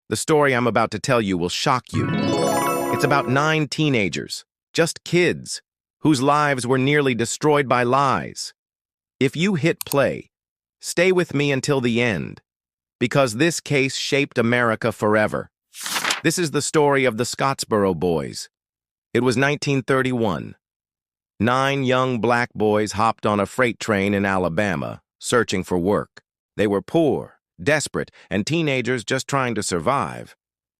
The story I'm about to tell you will shock you. It's about 9 teenagers, just kids, whose lives were nearly destroyed by lies. If you hit play, stay with me until the end, because this case shaped America forever. This is the story of the Scottsboro Boys. It was 1931. 9 young black boys hopped on a freight train in Alabama, searching for work. They were poor, desperate, and teenagers just trying to survive.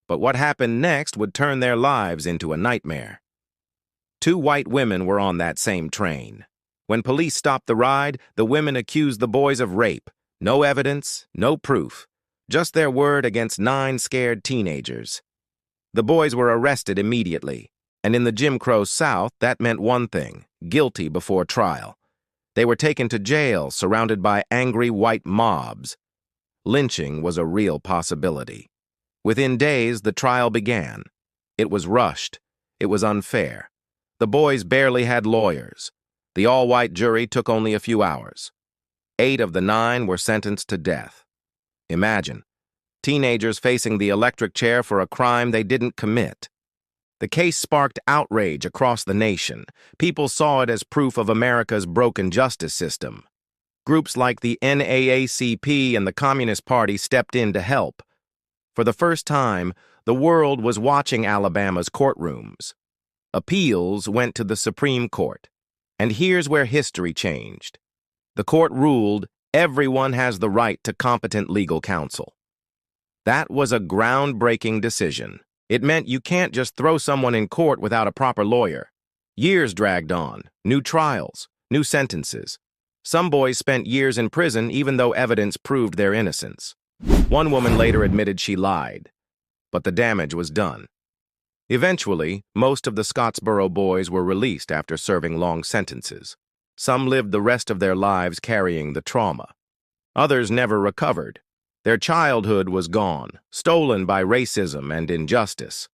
But what happened next would turn their lives into a nightmare. 2 white women were on that same train. When police stopped the ride, the women accused the boys of rape. No evidence, no proof, just their word against 9 scared teenagers. The boys were arrested immediately, and in the Jim Crow South, that meant one thing: guilty before trial. They were taken to jail, surrounded by angry white mobs. Lynching was a real possibility. Within days, the trial began. It was rushed. It was unfair. The boys barely had lawyers. The all-white jury took only a few hours. 8 of the 9 were sentenced to death. Imagine, teenagers facing the electric chair for a crime they didn't commit. The case sparked outrage across the nation. People saw it as proof of America's broken justice system. Groups like the NAACP and the Communist Party stepped in to help. For the first time, the world was watching Alabama's courtrooms. Appeals went to the Supreme Court. And here's where history changed. The court ruled everyone has the right to competent legal counsel. That was a groundbreaking decision. It meant you can't just throw someone in court without a proper lawyer. Years dragged on, new trials, new sentences. Some boys spent years in prison even though evidence proved their innocence. One woman later admitted she lied, but the damage was done. Eventually, most of the Scottsboro Boys were released after serving long sentences. Some lived the rest of their lives carrying the trauma. Others never recovered. Their childhood was gone, stolen by racism and injustice.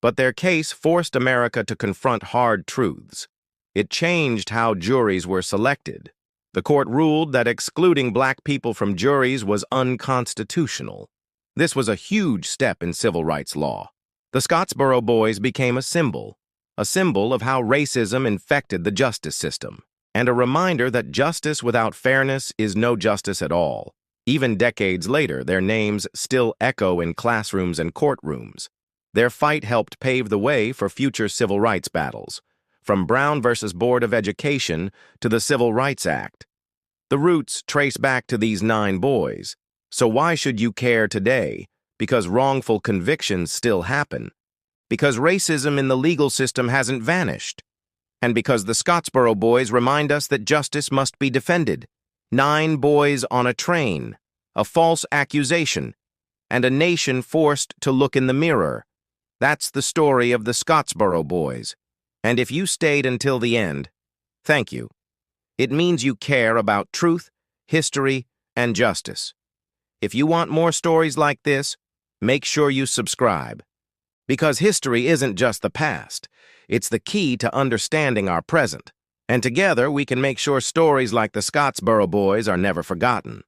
But their case forced America to confront hard truths. It changed how juries were selected. The court ruled that excluding black people from juries was unconstitutional. This was a huge step in civil rights law. The Scottsboro Boys became a symbol of how racism infected the justice system, and a reminder that justice without fairness is no justice at all. Even decades later, their names still echo in classrooms and courtrooms. Their fight helped pave the way for future civil rights battles, from Brown versus Board of Education to the Civil Rights Act. The roots trace back to these 9 boys. So why should you care today? Because wrongful convictions still happen. Because racism in the legal system hasn't vanished. And because the Scottsboro Boys remind us that justice must be defended. 9 boys on a train, a false accusation, and a nation forced to look in the mirror. That's the story of the Scottsboro Boys. And if you stayed until the end, thank you. It means you care about truth, history, and justice. If you want more stories like this, make sure you subscribe. Because history isn't just the past, it's the key to understanding our present. And together we can make sure stories like the Scottsboro Boys are never forgotten.